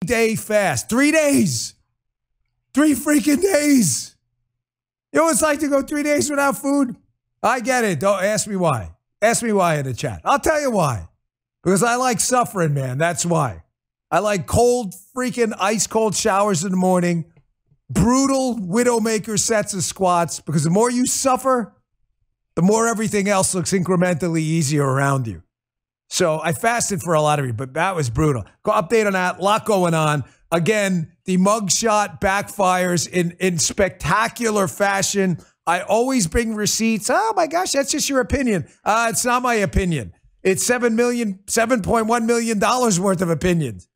3-day fast. 3 days. 3 freaking days. You know what it's like to go 3 days without food? I get it. Don't ask me why. Ask me why in the chat. I'll tell you why. Because I like suffering, man. That's why. I like cold, freaking ice cold showers in the morning. Brutal Widowmaker sets of squats. Because the more you suffer, the more everything else looks incrementally easier around you. So I fasted for a lot of it, but that was brutal. Go update on that. A lot going on. Again, the mugshot backfires in spectacular fashion. I always bring receipts. Oh my gosh, that's just your opinion. It's not my opinion. It's $7.1 million worth of opinions.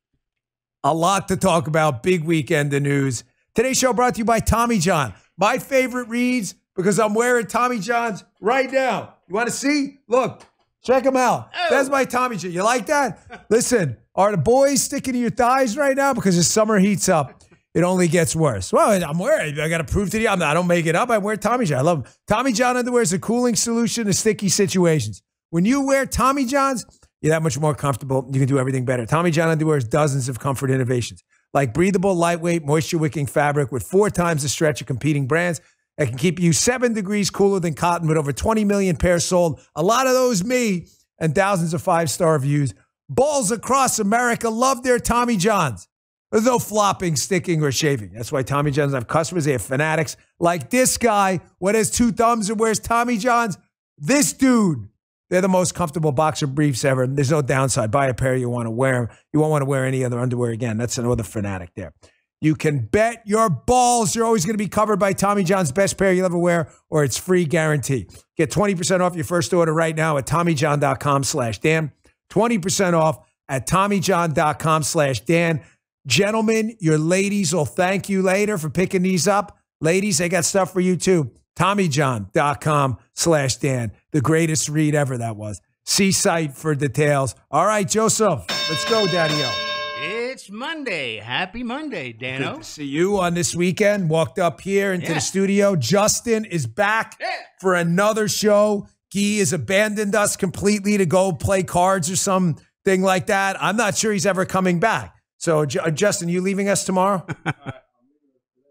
A lot to talk about. Big weekend of news. Today's show brought to you by Tommy John. My favorite reads because I'm wearing Tommy John's right now. You want to see? Look. Check them out. Oh. That's my Tommy John. You like that? Listen, are the boys sticking to your thighs right now? Because as summer heats up, it only gets worse. Well, I'm wearing. I got to prove to you. I don't make it up. I wear Tommy John. I love them. Tommy John underwear is a cooling solution to sticky situations. When you wear Tommy Johns, you're that much more comfortable. You can do everything better. Tommy John underwear has dozens of comfort innovations, like breathable, lightweight, moisture-wicking fabric with 4 times the stretch of competing brands. That can keep you 7 degrees cooler than cotton with over 20 million pairs sold. A lot of those me and thousands of 5-star reviews. Balls across America love their Tommy Johns. There's no flopping, sticking, or shaving. That's why Tommy Johns have customers. They have fanatics like this guy. What has 2 thumbs and wears Tommy Johns? This dude. They're the most comfortable boxer briefs ever. There's no downside. Buy a pair you want to wear. You won't want to wear any other underwear again. That's another fanatic there. You can bet your balls you're always going to be covered by Tommy John's best pair you'll ever wear, or it's free guarantee. Get 20% off your first order right now at TommyJohn.com/Dan. 20% off at TommyJohn.com/Dan. Gentlemen, your ladies will thank you later for picking these up. Ladies, they got stuff for you too. TommyJohn.com/Dan. The greatest read ever that was. See site for details. All right, Joseph, let's go, Daddy-O. It's Monday. Happy Monday, Dano. Good to see you on this weekend. Walked up here into the studio. Justin is back for another show. Guy has abandoned us completely to go play cards or something like that. I'm not sure he's ever coming back. So, Justin, you leaving us tomorrow?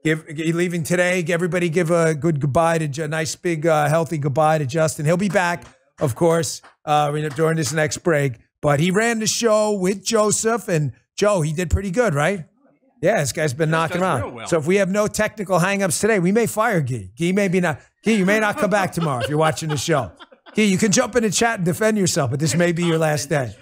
You leaving today? Everybody give a good goodbye to a nice, big, healthy goodbye to Justin. He'll be back, of course, during this next break. But he ran the show with Joseph, and Joe, he did pretty good, right? Yeah, this guy's been knocking around. Well. So if we have no technical hangups today, we may fire Guy. Guy, you may not come back tomorrow if you're watching the show. Guy, you can jump in the chat and defend yourself, but this may be your last day.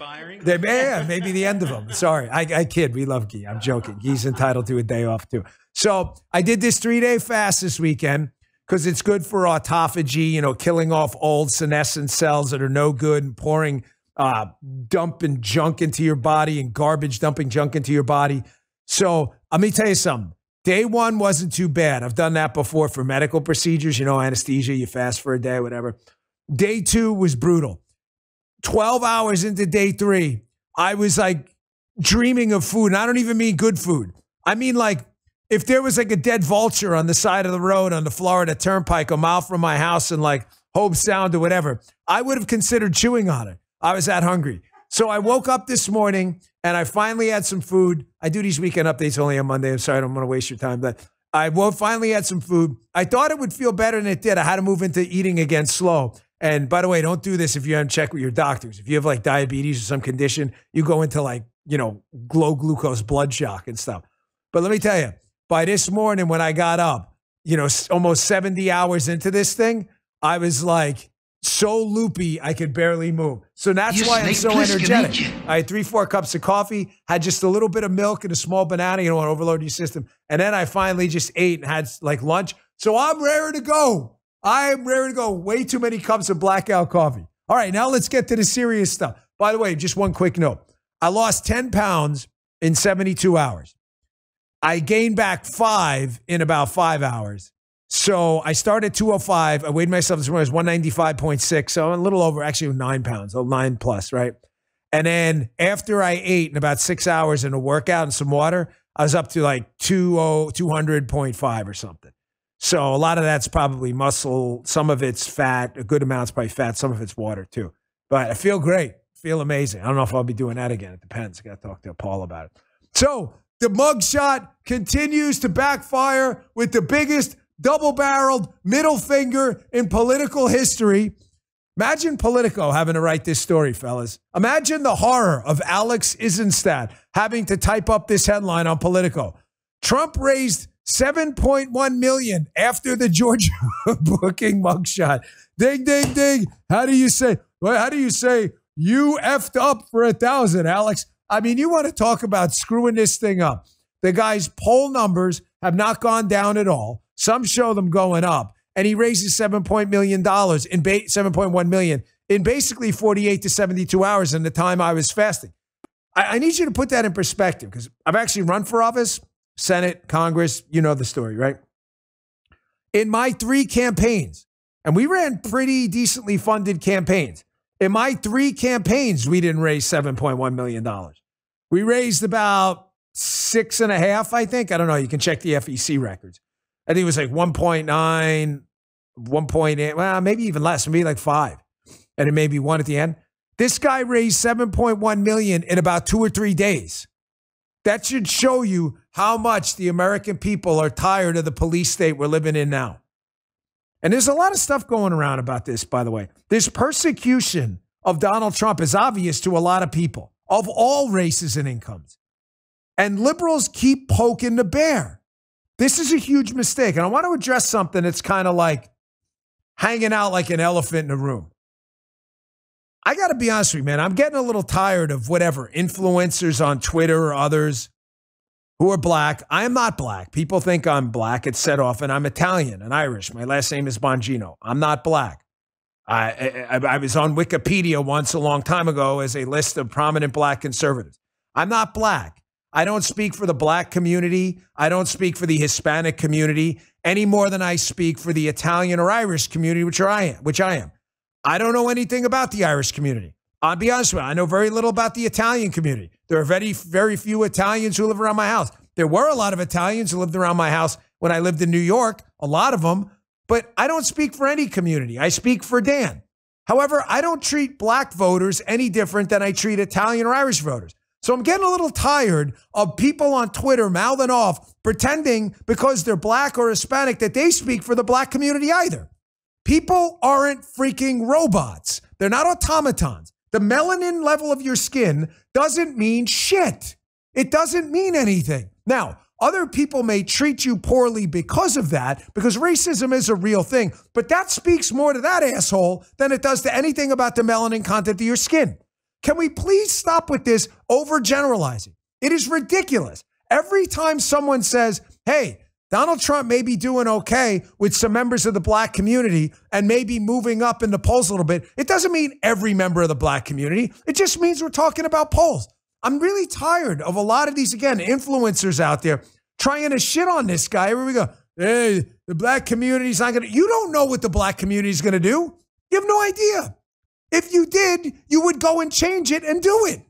May be the end of them. Sorry, I kid. We love Guy. I'm joking. Guy's entitled to a day off too. So I did this 3-day fast this weekend because it's good for autophagy, killing off old senescent cells that are no good and pouring dumping junk into your body and garbage dumping junk into your body. So let me tell you something. Day 1 wasn't too bad. I've done that before for medical procedures, anesthesia, you fast for a day, whatever. Day 2 was brutal. 12 hours into day 3, I was like dreaming of food. And I don't even mean good food. I mean like if there was like a dead vulture on the side of the road on the Florida Turnpike a mile from my house in like Hope Sound or whatever, I would have considered chewing on it. I was that hungry. So I woke up this morning and I finally had some food. I do these weekend updates only on Monday. I'm sorry, I don't want to waste your time, but I finally had some food. I thought it would feel better than it did. I had to move into eating again slow. And by the way, don't do this if you haven't checked with your doctors. If you have like diabetes or some condition, you go into like, low glucose blood shock and stuff. But let me tell you, by this morning when I got up, almost 70 hours into this thing, I was like, so loopy, I could barely move. So that's why I'm so energetic. I had 3-4 cups of coffee, had just a little bit of milk and a small banana. You don't want to overload your system. And then I finally just ate and had like lunch. So I'm ready to go. I am ready to go. Way too many cups of blackout coffee. All right, now let's get to the serious stuff. By the way, just one quick note. I lost 10 pounds in 72 hours. I gained back 5 in about 5 hours. So I started at 205. I weighed myself this morning. It was 195.6. So a little over, actually 9 pounds, 9 plus, right? And then after I ate in about 6 hours in a workout and some water, I was up to like 200.5 or something. So a lot of that's probably muscle. Some of it's fat. A good amount's probably fat. Some of it's water too. But I feel great. Feel amazing. I don't know if I'll be doing that again. It depends. I got to talk to Paul about it. So the mugshot continues to backfire with the biggest double-barreled middle finger in political history. Imagine Politico having to write this story, fellas. Imagine the horror of Alex Isenstadt having to type up this headline on Politico. Trump raised $7.1 million after the Georgia booking mugshot. Ding, ding, ding. How do you say you effed up for 1,000, Alex? I mean, you want to talk about screwing this thing up. The guy's poll numbers have not gone down at all. Some show them going up. And he raises $7.1 million in basically 48 to 72 hours in the time I was fasting. I need you to put that in perspective because I've actually run for office, Senate, Congress. You know the story, right? In my 3 campaigns, and we ran pretty decently funded campaigns. In my 3 campaigns, we didn't raise $7.1 million. We raised about 6.5, I think. I don't know. You can check the FEC records. I think it was like 1.9, 1.8, well, maybe even less, maybe like 5. And it may be 1 at the end. This guy raised $7.1 million in about 2 or 3 days. That should show you how much the American people are tired of the police state we're living in now. And there's a lot of stuff going around about this, by the way. This persecution of Donald Trump is obvious to a lot of people of all races and incomes. And liberals keep poking the bear. This is a huge mistake. And I want to address something that's kind of like hanging out like an elephant in a room. I got to be honest with you, man. I'm getting a little tired of whatever influencers on Twitter or others who are black. I am not black. People think I'm black. It's said often. I'm Italian and Irish. My last name is Bongino. I'm not black. I was on Wikipedia once a long time ago as a list of prominent black conservatives. I'm not black. I don't speak for the black community. I don't speak for the Hispanic community any more than I speak for the Italian or Irish community, which I am. I don't know anything about the Irish community. I'll be honest with you. I know very little about the Italian community. There are very, very few Italians who live around my house. There were a lot of Italians who lived around my house when I lived in New York, a lot of them, but I don't speak for any community. I speak for Dan. However, I don't treat black voters any different than I treat Italian or Irish voters. So I'm getting a little tired of people on Twitter mouthing off, pretending because they're black or Hispanic that they speak for the black community either. People aren't freaking robots. They're not automatons. The melanin level of your skin doesn't mean shit. It doesn't mean anything. Now, other people may treat you poorly because of that, because racism is a real thing, but that speaks more to that asshole than it does to anything about the melanin content of your skin. Can we please stop with this overgeneralizing? It is ridiculous. Every time someone says, hey, Donald Trump may be doing okay with some members of the black community and maybe moving up in the polls a little bit, it doesn't mean every member of the black community. It just means we're talking about polls. I'm really tired of a lot of these, again, influencers out there trying to shit on this guy. Here we go. Hey, the black community's not going to, you don't know what the black community is going to do. You have no idea. If you did, you would go and change it and do it.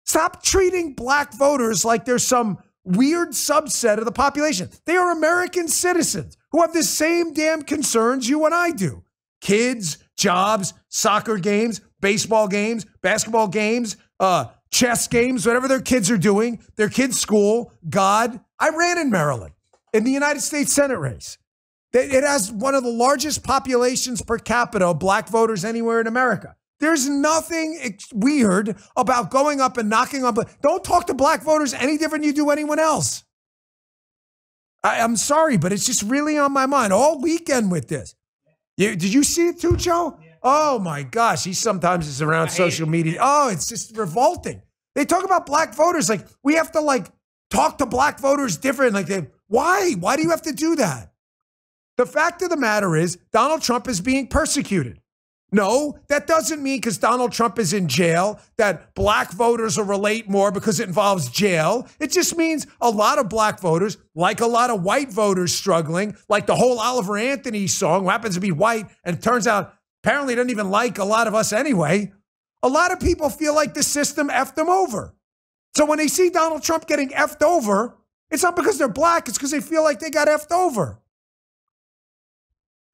Stop treating black voters like they're some weird subset of the population. They are American citizens who have the same damn concerns you and I do. Kids, jobs, soccer games, baseball games, basketball games, chess games, whatever their kids are doing, their kids' school, God. I ran in Maryland in the United States Senate race. It has one of the largest populations per capita of black voters anywhere in America. There's nothing weird about going up and knocking on. Don't talk to black voters any different than you do anyone else. I'm sorry, but it's just really on my mind all weekend with this. Did you see it too, Joe? Yeah. Oh my gosh, he sometimes is around social media. Oh, it's just revolting. They talk about black voters like we have to talk to black voters different. Why? Why do you have to do that? The fact of the matter is Donald Trump is being persecuted. No, that doesn't mean because Donald Trump is in jail that black voters will relate more because it involves jail. It just means a lot of black voters, like a lot of white voters struggling, like the whole Oliver Anthony song, who happens to be white, and it turns out apparently doesn't even like a lot of us anyway. A lot of people feel like the system effed them over. So when they see Donald Trump getting effed over, it's not because they're black, it's because they feel like they got effed over.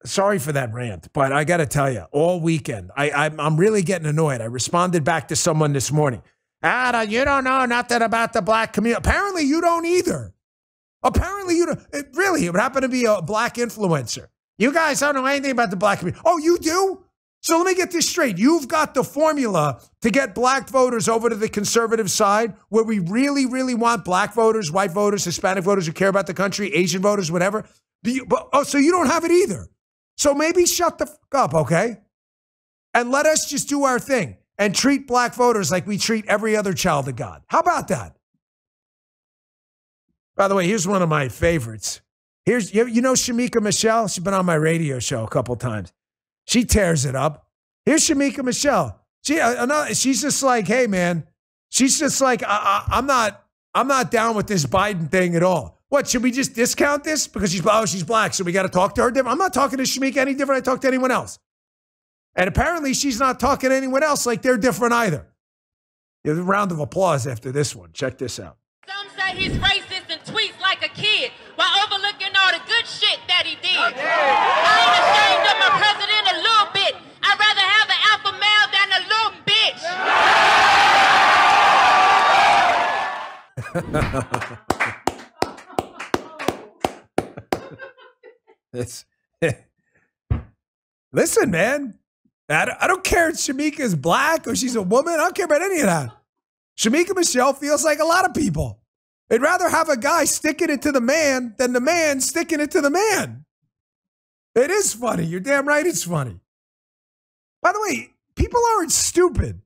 Sorry for that rant, but I got to tell you, all weekend, I'm really getting annoyed. I responded back to someone this morning, Adam, you don't know nothing about the black community. Apparently, you don't either. Apparently, you don't. It would happen to be a black influencer. You guys don't know anything about the black community. Oh, you do? So let me get this straight. You've got the formula to get black voters over to the conservative side where we really, really want black voters, white voters, Hispanic voters who care about the country, Asian voters, whatever. So you don't have it either. So maybe shut the fuck up, okay? And let us just do our thing and treat black voters like we treat every other child of God. How about that? By the way, here's one of my favorites. Here's, you know Shamika Michelle? She's been on my radio show a couple times. She tears it up. Here's Shamika Michelle. She's just like, hey, man. She's just like, I'm not down with this Biden thing at all. What, should we just discount this? Because she's black, so we got to talk to her different? I'm not talking to Shamika any different than I talk to anyone else. And apparently she's not talking to anyone else like they're different either. Give a round of applause after this one. Check this out. Some say he's racist and tweets like a kid while overlooking all the good shit that he did. I ain't ashamed of my president a little bit. I'd rather have an alpha male than a little bitch. Listen, man. I don't care if Shamika's black or she's a woman. I don't care about any of that. Shamika Michelle feels like a lot of people. They'd rather have a guy sticking it to the man than the man sticking it to the man. It is funny. You're damn right it's funny. By the way, people aren't stupid.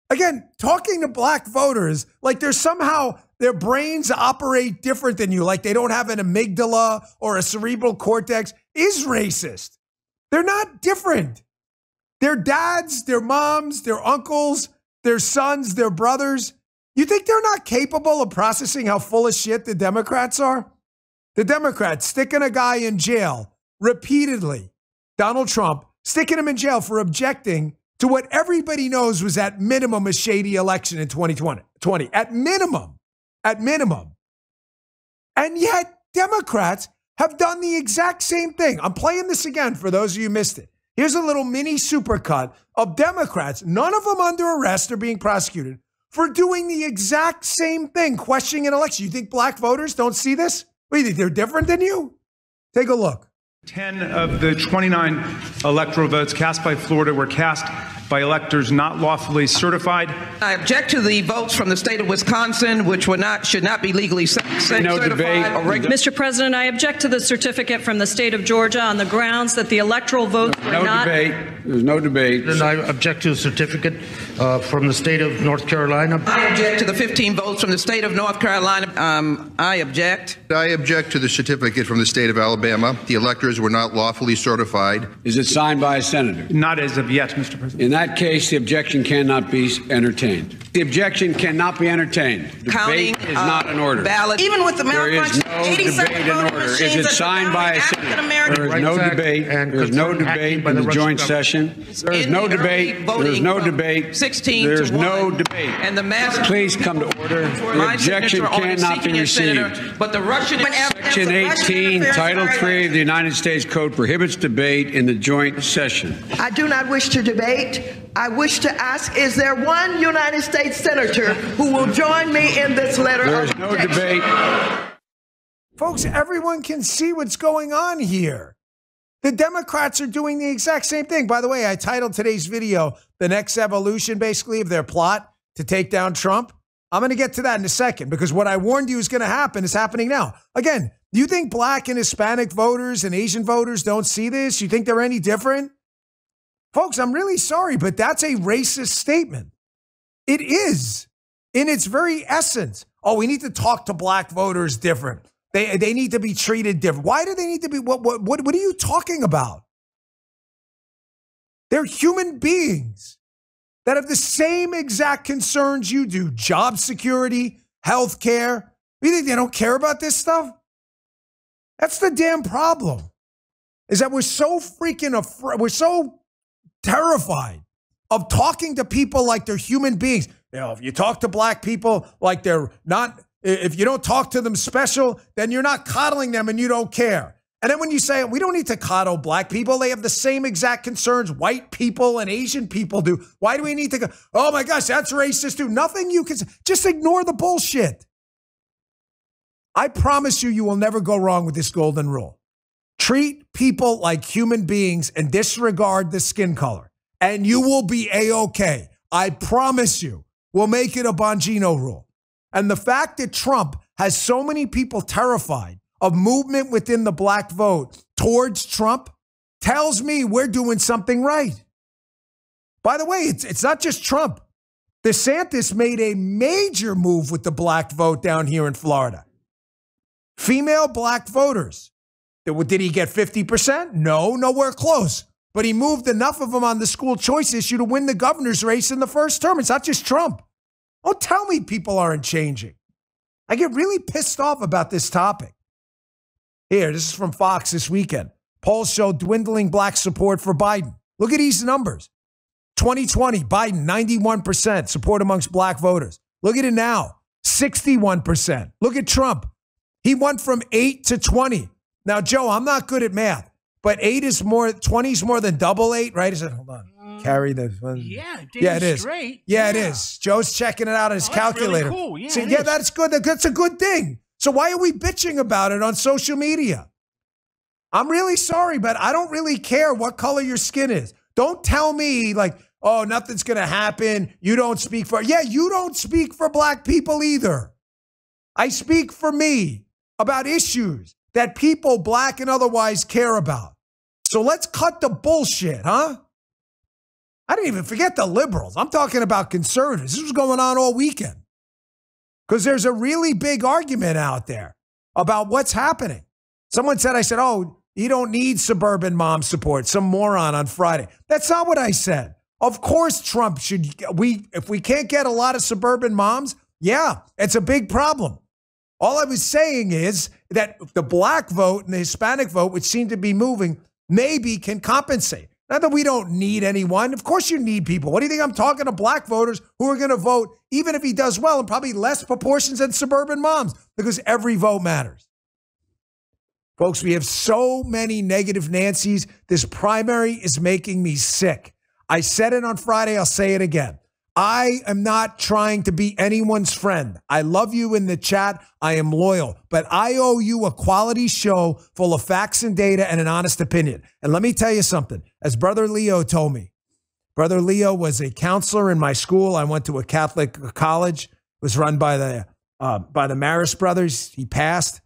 Again, talking to black voters like they're somehow, their brains operate different than you, like they don't have an amygdala or a cerebral cortex, is racist. They're not different. Their dads, their moms, their uncles, their sons, their brothers. You think they're not capable of processing how full of shit the Democrats are? The Democrats sticking a guy in jail repeatedly, Donald Trump, sticking him in jail for objecting to what everybody knows was at minimum a shady election in 2020. At minimum. And yet Democrats have done the exact same thing. I'm playing this again for those of you who missed it. Here's a little mini supercut of Democrats, none of them under arrest or being prosecuted, for doing the exact same thing, questioning an election. You think black voters don't see this? What do you think, they're different than you? Take a look. 10 of the 29 electoral votes cast by Florida were cast by electors not lawfully certified. I object to the votes from the state of Wisconsin, which should not be legally certified. Mr. President, I object to the certificate from the state of Georgia on the grounds that the electoral votes were not. There's no debate. And I object to the certificate from the state of North Carolina. I object to the 15 votes from the state of North Carolina. I object. I object to the certificate from the state of Alabama. The electors were not lawfully certified. Is it signed by a senator? Not as of yet, Mr. President. In that case, the objection cannot be entertained. The objection cannot be entertained. Counting Debate is not in order. Ballot. Even with the There is no debate in order. Is it signed by a senator? There is no debate. There is no debate in the joint session. There is no debate. There is no debate. 16 There is to 1. no debate. And the mass. Please come to order. The objection cannot be received. But the Russian Section 18, Title 3 of the United States Code prohibits debate in the joint session. I do not wish to debate. I wish to ask, is there one United States senator who will join me in this letter There of is no objection? debate. Folks, everyone can see what's going on here. The Democrats are doing the exact same thing. By the way, I titled today's video, The Next Evolution, basically, of their plot to take down Trump. I'm going to get to that in a second because what I warned you is going to happen is happening now. Again, do you think black and Hispanic voters and Asian voters don't see this? You think they're any different? Folks, I'm really sorry, but that's a racist statement. It is in its very essence. Oh, we need to talk to black voters different. They need to be treated different. Why do they need to be? What are you talking about? They're human beings that have the same exact concerns you do. Job security, health care. You think they don't care about this stuff? That's the damn problem. Is that we're so freaking afraid. We're so terrified of talking to people like they're human beings. You know, if you talk to black people like they're not, if you don't talk to them special, then you're not coddling them and you don't care. And then when you say, we don't need to coddle black people, they have the same exact concerns white people and Asian people do. Why do we need to go, oh my gosh, that's racist too? Nothing you can, just ignore the bullshit. I promise you, you will never go wrong with this golden rule. Treat people like human beings and disregard the skin color, and you will be A-okay. I promise you. We'll make it a Bongino rule. And the fact that Trump has so many people terrified of movement within the black vote towards Trump tells me we're doing something right. By the way, it's not just Trump. DeSantis made a major move with the black vote down here in Florida. Female black voters. Did he get 50%? No, nowhere close. But he moved enough of them on the school choice issue to win the governor's race in the first term. It's not just Trump. Don't tell me people aren't changing. I get really pissed off about this topic. Here, this is from Fox this weekend. Polls show dwindling black support for Biden. Look at these numbers. 2020, Biden, 91% support amongst black voters. Look at it now, 61%. Look at Trump. He went from 8 to 20. Now, Joe, I'm not good at math, but 8 is more, 20 is more than double 8, right? Is it? Hold on. Carry this one. Yeah, it is. Straight. Yeah, it is. Joe's checking it out on his calculator. Really cool. Yeah, so, that's good. That's a good thing. So why are we bitching about it on social media? I'm really sorry, but I don't really care what color your skin is. Don't tell me like, oh, nothing's going to happen. You don't speak for, you don't speak for black people either. I speak for me about issues that people, black and otherwise, care about. So let's cut the bullshit, huh? I didn't even forget the liberals. I'm talking about conservatives. This was going on all weekend. Because there's a really big argument out there about what's happening. Someone said, I said, oh, you don't need suburban mom support. Some moron on Friday. That's not what I said. Of course, Trump should, if we can't get a lot of suburban moms, yeah, it's a big problem. All I was saying is that the black vote and the Hispanic vote, which seem to be moving, maybe can compensate. Not that we don't need anyone. Of course you need people. What do you think I'm talking to black voters who are going to vote, even if he does well, in probably less proportions than suburban moms, because every vote matters. Folks, we have so many negative Nancys. This primary is making me sick. I said it on Friday. I'll say it again. I am not trying to be anyone's friend. I love you in the chat. I am loyal, but I owe you a quality show full of facts and data and an honest opinion. And let me tell you something. As Brother Leo told me, Brother Leo was a counselor in my school. I went to a Catholic college. It was run by the Maris brothers. He passed.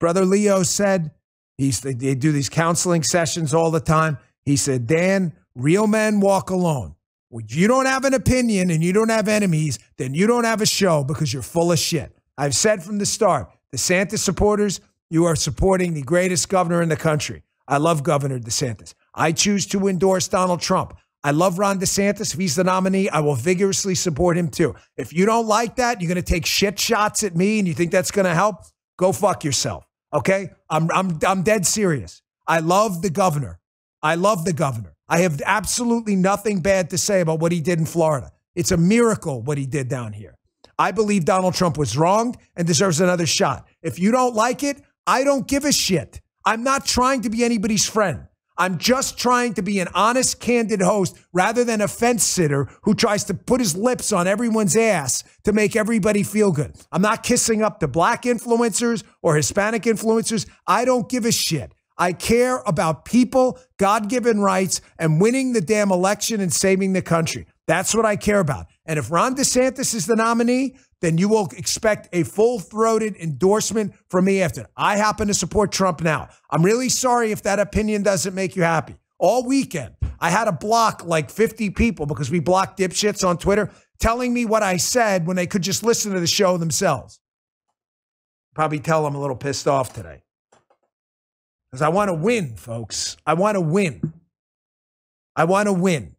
Brother Leo said, they do these counseling sessions all the time. He said, Dan, real men walk alone. When you don't have an opinion and you don't have enemies, then you don't have a show because you're full of shit. I've said from the start, DeSantis supporters, you are supporting the greatest governor in the country. I love Governor DeSantis. I choose to endorse Donald Trump. I love Ron DeSantis. If he's the nominee, I will vigorously support him too. If you don't like that, you're going to take shit shots at me and you think that's going to help, go fuck yourself. Okay? I'm dead serious. I love the governor. I love the governor. I have absolutely nothing bad to say about what he did in Florida. It's a miracle what he did down here. I believe Donald Trump was wronged and deserves another shot. If you don't like it, I don't give a shit. I'm not trying to be anybody's friend. I'm just trying to be an honest, candid host rather than a fence sitter who tries to put his lips on everyone's ass to make everybody feel good. I'm not kissing up to black influencers or Hispanic influencers. I don't give a shit. I care about people, God-given rights, and winning the damn election and saving the country. That's what I care about. And if Ron DeSantis is the nominee, then you will expect a full-throated endorsement from me after. I happen to support Trump now. I'm really sorry if that opinion doesn't make you happy. All weekend, I had to block like 50 people because we blocked dipshits on Twitter telling me what I said when they could just listen to the show themselves. Probably tell them I'm a little pissed off today. Because I want to win, folks. I want to win. I want to win.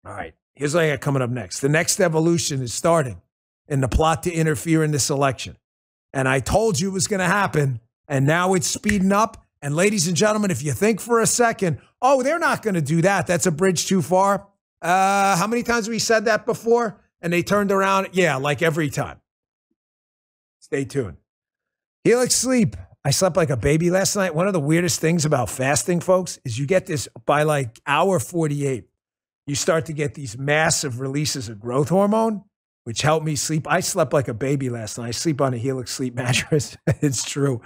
All right. Here's what I got coming up next. The next evolution is starting in the plot to interfere in this election. And I told you it was going to happen. And now it's speeding up. And ladies and gentlemen, if you think for a second, oh, they're not going to do that. That's a bridge too far. How many times have we said that before? And they turned around. Yeah, like every time. Stay tuned. Helix Sleep. I slept like a baby last night. One of the weirdest things about fasting, folks, is you get this by like hour 48. You start to get these massive releases of growth hormone, which help me sleep. I slept like a baby last night. I sleep on a Helix sleep mattress. It's true.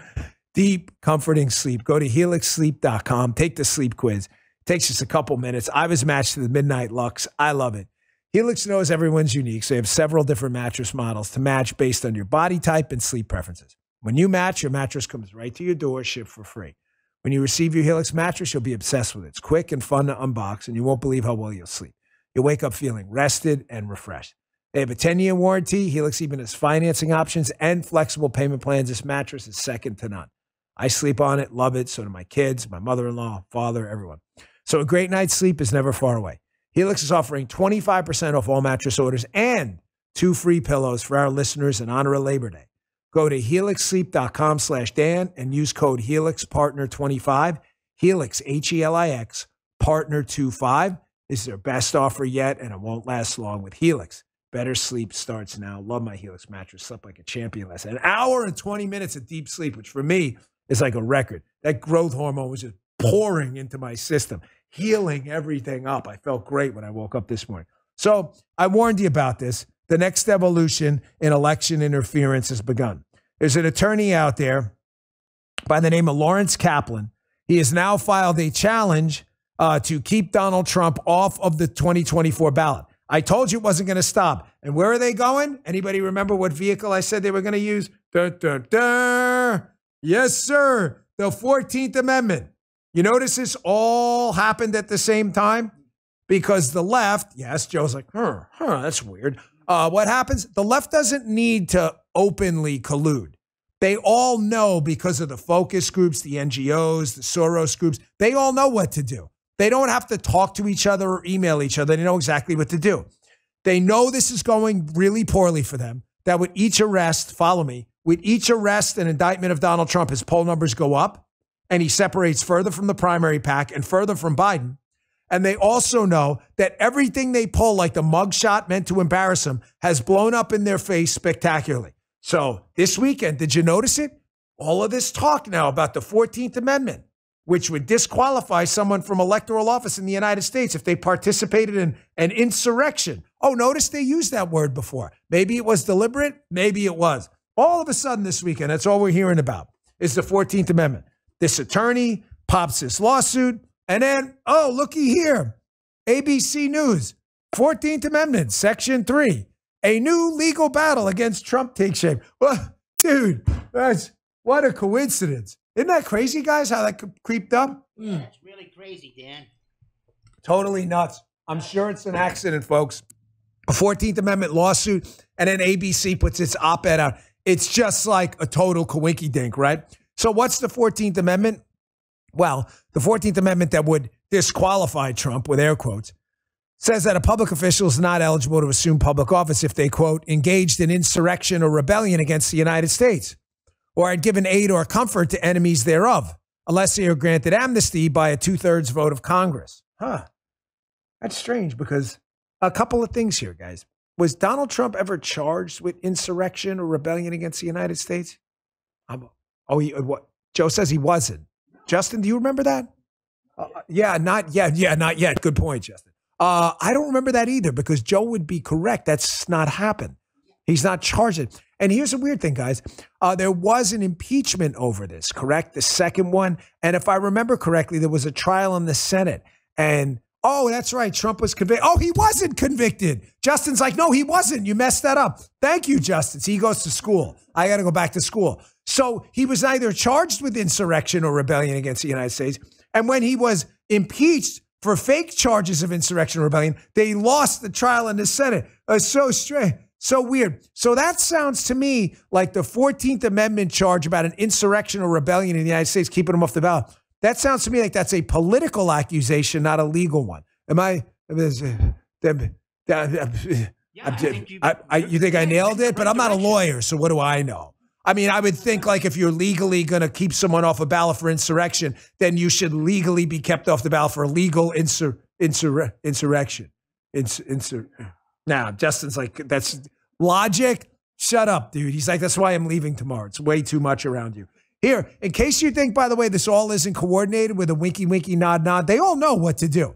Deep, comforting sleep. Go to helixsleep.com. Take the sleep quiz. It takes just a couple minutes. I was matched to the Midnight Lux. I love it. Helix knows everyone's unique, so they have several different mattress models to match based on your body type and sleep preferences. When you match, your mattress comes right to your door, shipped for free. When you receive your Helix mattress, you'll be obsessed with it. It's quick and fun to unbox, and you won't believe how well you'll sleep. You'll wake up feeling rested and refreshed. They have a 10-year warranty. Helix even has financing options and flexible payment plans. This mattress is second to none. I sleep on it, love it. So do my kids, my mother-in-law, father, everyone. So a great night's sleep is never far away. Helix is offering 25% off all mattress orders and 2 free pillows for our listeners in honor of Labor Day. Go to helixsleep.com/Dan and use code HelixPartner25. Helix, Helix, Partner25 is their best offer yet, and it won't last long with Helix. Better sleep starts now. Love my Helix mattress. Slept like a champion last night. An hour and 20 minutes of deep sleep, which for me is like a record. That growth hormone was just pouring into my system, healing everything up. I felt great when I woke up this morning. So I warned you about this. The next evolution in election interference has begun. There's an attorney out there by the name of Lawrence Kaplan. He has now filed a challenge to keep Donald Trump off of the 2024 ballot. I told you it wasn't going to stop. And where are they going? Anybody remember what vehicle I said they were going to use? Yes, sir. The 14th Amendment. You notice this all happened at the same time? Because the left, yes, Joe's like, that's weird. What happens? The left doesn't need to openly collude. They all know because of the focus groups, the NGOs, the Soros groups, they all know what to do. They don't have to talk to each other or email each other. They know exactly what to do. They know this is going really poorly for them, that with each arrest, follow me, with each arrest and indictment of Donald Trump, his poll numbers go up and he separates further from the primary pack and further from Biden. And they also know that everything they pull, like the mugshot meant to embarrass them, has blown up in their face spectacularly. So this weekend, did you notice it? All of this talk now about the 14th Amendment, which would disqualify someone from electoral office in the United States if they participated in an insurrection. Oh, notice they used that word before. Maybe it was deliberate. Maybe it was. All of a sudden this weekend, that's all we're hearing about is the 14th Amendment. This attorney pops this lawsuit. And then, oh, looky here. ABC News, 14th Amendment, Section 3. A new legal battle against Trump takes shape. Well, dude, what a coincidence. Isn't that crazy, guys, how that creeped up? It's really crazy, Dan. Totally nuts. I'm sure it's an accident, folks. A 14th Amendment lawsuit, and then ABC puts its op-ed out. It's just like a total coinky-dink, right? So what's the 14th Amendment? Well, the 14th Amendment that would disqualify Trump, with air quotes, says that a public official is not eligible to assume public office if they, quote, engaged in insurrection or rebellion against the United States, or had given aid or comfort to enemies thereof, unless they are granted amnesty by a 2/3 vote of Congress. That's strange because a couple of things here, guys. Was Donald Trump ever charged with insurrection or rebellion against the United States? What? Joe says he wasn't. Justin, do you remember that? Not yet. Good point, Justin. I don't remember that either because Joe would be correct. That's not happened. He's not charged. And here's a weird thing, guys. There was an impeachment over this, correct? The second one. And if I remember correctly, there was a trial in the Senate. And, oh, that's right. Trump was convicted. Oh, he wasn't convicted. Justin's like, no, he wasn't. You messed that up. Thank you, Justin. So he goes to school. I got to go back to school. So he was either charged with insurrection or rebellion against the United States. And when he was impeached for fake charges of insurrection or rebellion, they lost the trial in the Senate. So strange. So weird. So that sounds to me like the 14th Amendment charge about an insurrection or rebellion in the United States, keeping them off the ballot. That sounds to me like that's a political accusation, not a legal one. Am I? You think I nailed it? But I'm not a lawyer, so what do I know? I mean, I would think like if you're legally going to keep someone off a ballot for insurrection, then you should legally be kept off the ballot for illegal insurrection. Nah, Justin's like, that's logic. Shut up, dude. He's like, that's why I'm leaving tomorrow. It's way too much around you. Here, in case you think, by the way, this all isn't coordinated with a winky, winky, nod, nod, they all know what to do.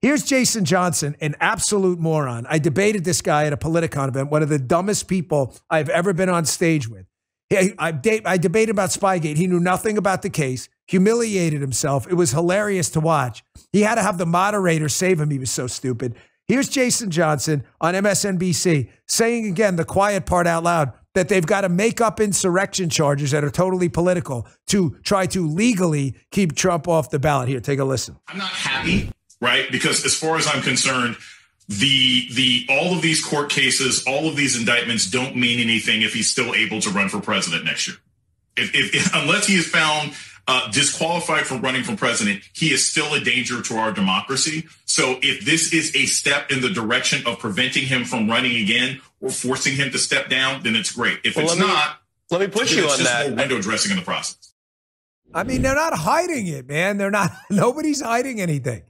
Here's Jason Johnson, an absolute moron. I debated this guy at a Politicon event, one of the dumbest people I've ever been on stage with. I debated about Spygate. He knew nothing about the case, humiliated himself. It was hilarious to watch. He had to have the moderator save him. He was so stupid. Here's Jason Johnson on MSNBC saying again, the quiet part out loud, that they've got to make up insurrection charges that are totally political to try to legally keep Trump off the ballot. Here, take a listen. I'm not happy, right? Because as far as I'm concerned, all of these court cases, all of these indictments don't mean anything if he's still able to run for president next year. Unless he is found disqualified from running for president, he is still a danger to our democracy. So if this is a step in the direction of preventing him from running again or forcing him to step down, then it's great. If it's not, let me push you on that. More window dressing in the process. I mean, they're not hiding it, man. Nobody's hiding anything.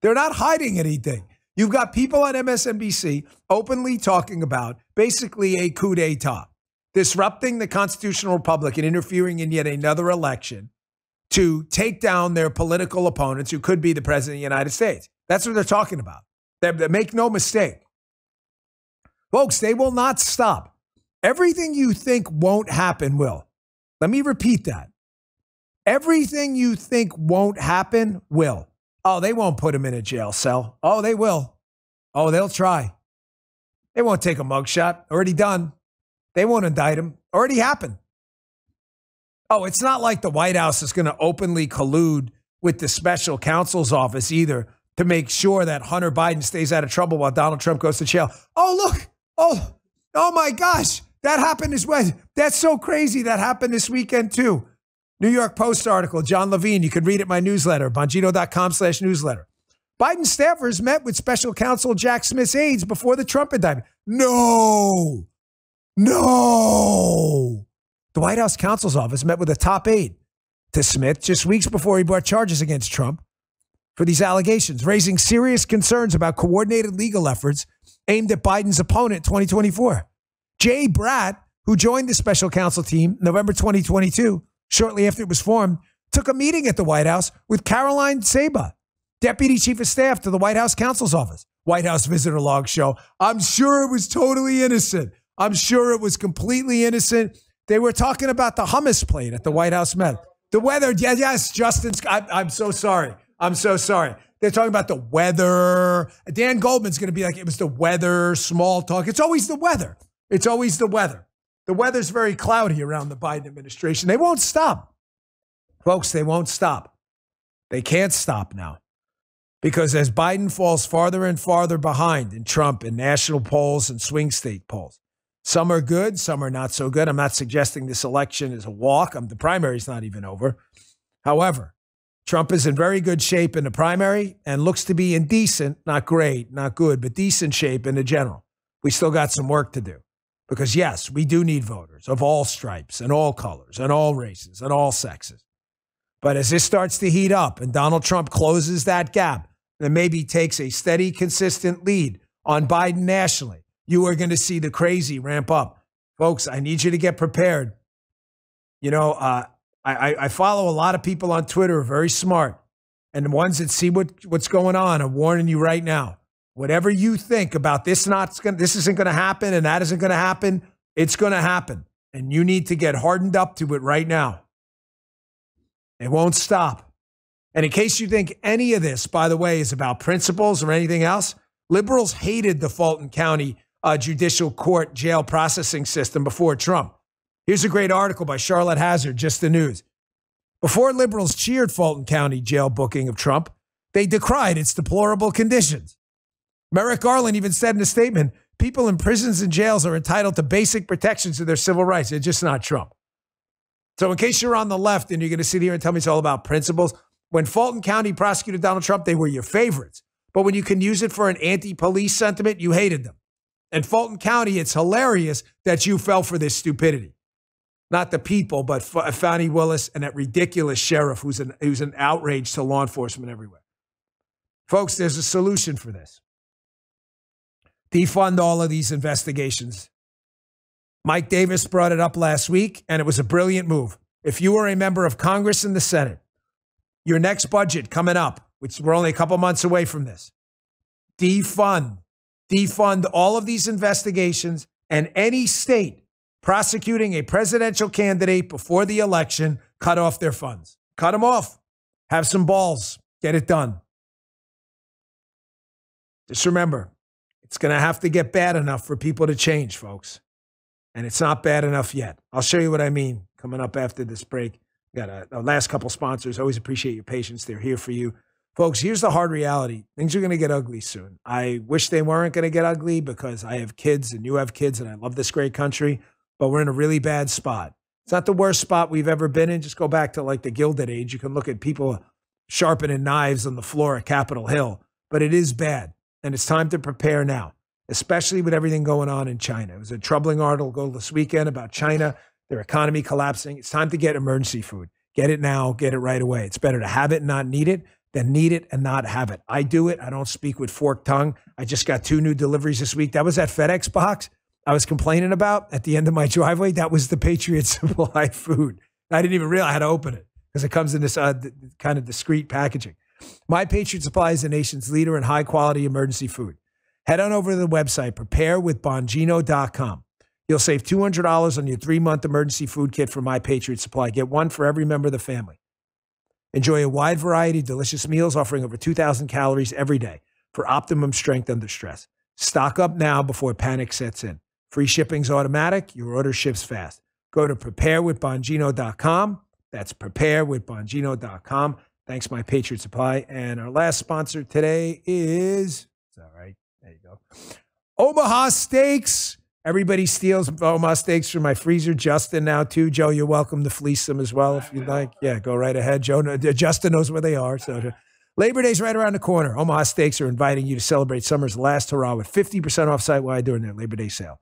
They're not hiding anything. You've got people on MSNBC openly talking about basically a coup d'etat, disrupting the constitutional republic and interfering in yet another election to take down their political opponents who could be the president of the United States. That's what they're talking about. They make no mistake. Folks, they will not stop. Everything you think won't happen will. Let me repeat that. Everything you think won't happen will. Oh, they won't put him in a jail cell. Oh, they will. Oh, they'll try. They won't take a mugshot. Already done. They won't indict him. Already happened. Oh, it's not like the White House is going to openly collude with the special counsel's office either to make sure that Hunter Biden stays out of trouble while Donald Trump goes to jail. Oh, look. Oh my gosh. That happened as well. That's so crazy. That happened this weekend too. New York Post article, John Levine. You can read it in my newsletter, bongino.com/newsletter. Biden staffers met with special counsel Jack Smith's aides before the Trump indictment. No. The White House counsel's office met with a top aide to Smith just weeks before he brought charges against Trump for these allegations, raising serious concerns about coordinated legal efforts aimed at Biden's opponent in 2024. Jay Bratt, who joined the special counsel team November 2022, shortly after it was formed, took a meeting at the White House with Caroline Saba, Deputy Chief of Staff to the White House counsel's office. White House visitor log show. I'm sure it was totally innocent. I'm sure it was completely innocent. They were talking about the hummus plate at the White House Met. The weather. Yes, Justin. I'm so sorry. They're talking about the weather. Dan Goldman's going to be like, it was the weather, small talk. It's always the weather. The weather's very cloudy around the Biden administration. They won't stop. Folks, they won't stop. They can't stop now. Because as Biden falls farther and farther behind in Trump in national polls and swing state polls, some are good, some are not so good. I'm not suggesting this election is a walk. The primary's not even over. However, Trump is in very good shape in the primary and looks to be in decent, not great, not good, but decent shape in the general. We still got some work to do. Because yes, we do need voters of all stripes and all colors and all races and all sexes. But as this starts to heat up and Donald Trump closes that gap and maybe takes a steady, consistent lead on Biden nationally, you are going to see the crazy ramp up. Folks, I need you to get prepared. You know, I follow a lot of people on Twitter who are very smart. And the ones that see what's going on, I'm warning you right now. Whatever you think about this isn't going to happen and that isn't going to happen, it's going to happen. And you need to get hardened up to it right now. It won't stop. And in case you think any of this, by the way, is about principles or anything else, liberals hated the Fulton County Judicial Court jail processing system before Trump. Here's a great article by Charlotte Hazard, Just the News. Before liberals cheered Fulton County jail booking of Trump, they decried its deplorable conditions. Merrick Garland even said in a statement, people in prisons and jails are entitled to basic protections of their civil rights. It's just not Trump. So in case you're on the left and you're going to sit here and tell me it's all about principles, when Fulton County prosecuted Donald Trump, they were your favorites. But when you can use it for an anti-police sentiment, you hated them. And Fulton County, it's hilarious that you fell for this stupidity. Not the people, but Fani Willis and that ridiculous sheriff who's an outrage to law enforcement everywhere. Folks, there's a solution for this. Defund all of these investigations. Mike Davis brought it up last week, and it was a brilliant move. if you are a member of Congress and the Senate, your next budget coming up, which we're only a couple months away from this, defund all of these investigations, and any state prosecuting a presidential candidate before the election, cut off their funds. Cut them off. Have some balls. Get it done. Just remember, it's going to have to get bad enough for people to change, folks. And it's not bad enough yet. I'll show you what I mean coming up after this break. Got a last couple sponsors. Always appreciate your patience. They're here for you. Folks, here's the hard reality. Things are going to get ugly soon. I wish they weren't going to get ugly because I have kids and you have kids and I love this great country, but we're in a really bad spot. It's not the worst spot we've ever been in. Just go back to like the Gilded Age. You can look at people sharpening knives on the floor at Capitol Hill, but it is bad. And it's time to prepare now, especially with everything going on in China. It was a troubling article this weekend about China, their economy collapsing. It's time to get emergency food. Get it now, get it right away. It's better to have it and not need it than need it and not have it. I do it. I don't speak with forked tongue. I just got 2 new deliveries this week. That was that FedEx box I was complaining about at the end of my driveway. That was the Patriot Supply food. I didn't even realize I had to open it because it comes in this kind of discreet packaging. My Patriot Supply is the nation's leader in high-quality emergency food. Head on over to the website, preparewithbongino.com. You'll save $200 on your 3-month emergency food kit from My Patriot Supply. Get one for every member of the family. Enjoy a wide variety of delicious meals offering over 2,000 calories every day for optimum strength under stress. Stock up now before panic sets in. Free shipping's automatic. Your order ships fast. Go to preparewithbongino.com. That's preparewithbongino.com. Thanks, My Patriot Supply. And our last sponsor today is all right. There you go. Omaha Steaks. Everybody steals Omaha Steaks from my freezer. Justin now, too. Joe, you're welcome to fleece them as well if you'd like. Yeah, go right ahead. Justin knows where they are. So Labor Day's right around the corner. Omaha Steaks are inviting you to celebrate summer's last hurrah with 50% off site-wide during their Labor Day sale.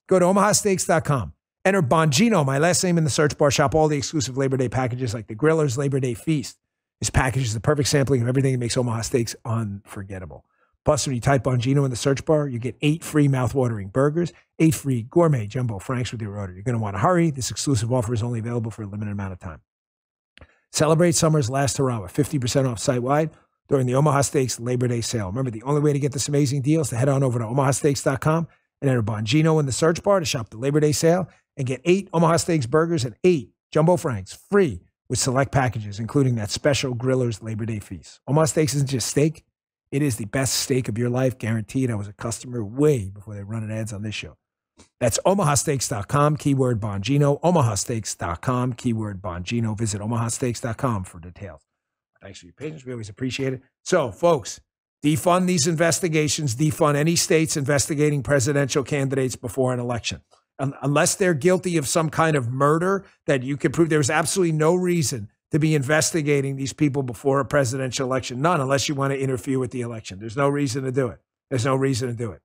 Go to omahasteaks.com. Enter Bongino, my last name, in the search bar. Shop all the exclusive Labor Day packages like the Griller's Labor Day Feast. This package is the perfect sampling of everything that makes Omaha Steaks unforgettable. Plus, when you type Bongino in the search bar, you get 8 free mouth-watering burgers, 8 free gourmet jumbo franks with your order. You're going to want to hurry. This exclusive offer is only available for a limited amount of time. Celebrate summer's last hurrah with 50% off site-wide during the Omaha Steaks Labor Day sale. Remember, the only way to get this amazing deal is to head on over to omahasteaks.com and enter Bongino in the search bar to shop the Labor Day sale and get 8 Omaha Steaks burgers and 8 jumbo franks free with select packages, including that special Griller's Labor Day Feast. Omaha Steaks isn't just steak. It is the best steak of your life, guaranteed. I was a customer way before they run ads on this show. That's omahasteaks.com, keyword Bongino, omahasteaks.com, keyword Bongino. Visit omahasteaks.com for details. Thanks for your patience. We always appreciate it. So, folks, defund these investigations, defund any states investigating presidential candidates before an election. Unless they're guilty of some kind of murder that you can prove, there's absolutely no reason to be investigating these people before a presidential election. None, unless you want to interfere with the election. There's no reason to do it. There's no reason to do it.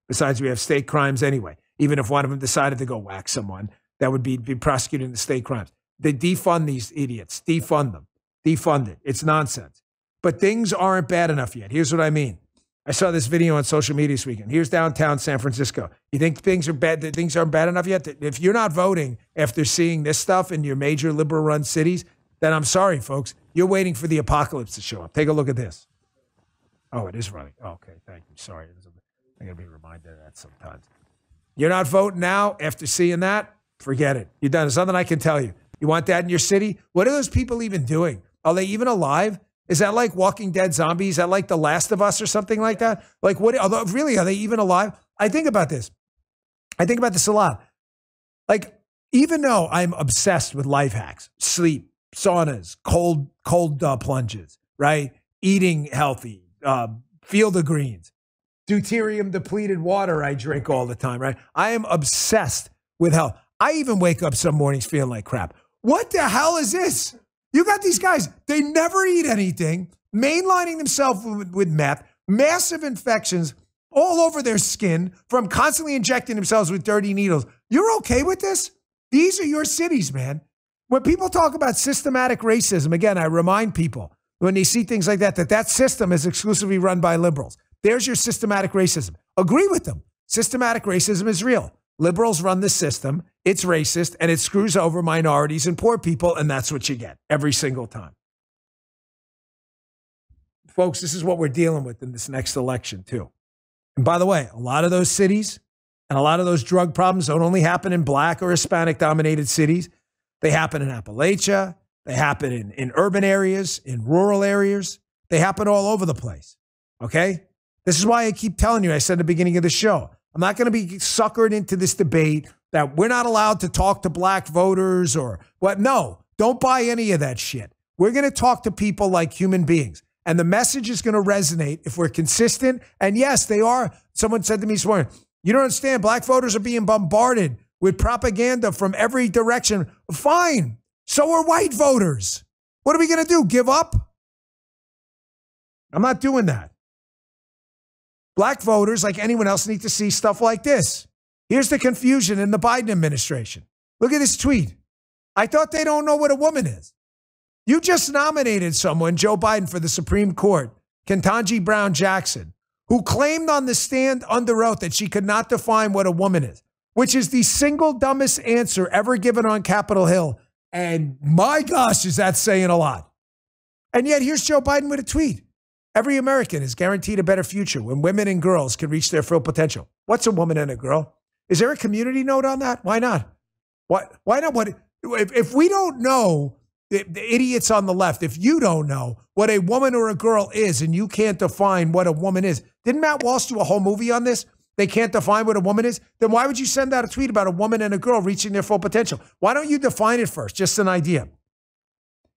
Besides, we have state crimes anyway. Even if one of them decided to go whack someone, that would be prosecuting the state crimes. They defund these idiots. Defund them. Defund it. It's nonsense. But things aren't bad enough yet. Here's what I mean. I saw this video on social media this weekend. Here's downtown San Francisco. You think things are bad? That things aren't bad enough yet? If you're not voting after seeing this stuff in your major liberal-run cities, then I'm sorry, folks. You're waiting for the apocalypse to show up. Take a look at this. Oh, it is running. Oh, okay, thank you. Sorry. I got to be reminded of that sometimes. You're not voting now after seeing that? Forget it. You're done. There's nothing I can tell you. You want that in your city? What are those people even doing? Are they even alive? Is that like Walking Dead zombies? Is that like The Last of Us or something like that? Like, what? Really, are they even alive? I think about this. I think about this a lot. Like, even though I'm obsessed with life hacks, sleep, saunas, cold plunges, right? Eating healthy, field of greens, deuterium depleted water I drink all the time, right? I am obsessed with health. I even wake up some mornings feeling like crap. What the hell is this? You got these guys, they never eat anything, mainlining themselves with meth, massive infections all over their skin from constantly injecting themselves with dirty needles. You're okay with this? These are your cities, man. When people talk about systematic racism, again, I remind people when they see things like that, that system is exclusively run by liberals. There's your systematic racism. Agree with them. Systematic racism is real. Liberals run the system. It's racist, and it screws over minorities and poor people, and that's what you get every single time. Folks, this is what we're dealing with in this next election, too. And by the way, a lot of those cities and a lot of those drug problems don't only happen in Black or Hispanic-dominated cities. They happen in Appalachia. They happen in urban areas, in rural areas. They happen all over the place, okay? This is why I keep telling you, I said at the beginning of the show, I'm not going to be suckered into this debate that we're not allowed to talk to Black voters or what. No, don't buy any of that shit. We're going to talk to people like human beings. And the message is going to resonate if we're consistent. And yes, they are. Someone said to me this morning, you don't understand, Black voters are being bombarded with propaganda from every direction. Fine. So are white voters. What are we going to do? Give up? I'm not doing that. Black voters, like anyone else, need to see stuff like this. Here's the confusion in the Biden administration. Look at this tweet. I thought they don't know what a woman is. You just nominated someone, Joe Biden, for the Supreme Court, Ketanji Brown Jackson, who claimed on the stand under oath that she could not define what a woman is, which is the single dumbest answer ever given on Capitol Hill. And my gosh, is that saying a lot? And yet here's Joe Biden with a tweet. Every American is guaranteed a better future when women and girls can reach their full potential. What's a woman and a girl? Is there a community note on that? Why not? Why not? What if we don't know, the idiots on the left, if you don't know what a woman or a girl is and you can't define what a woman is, didn't Matt Walsh do a whole movie on this? They can't define what a woman is? Then why would you send out a tweet about a woman and a girl reaching their full potential? Why don't you define it first? Just an idea.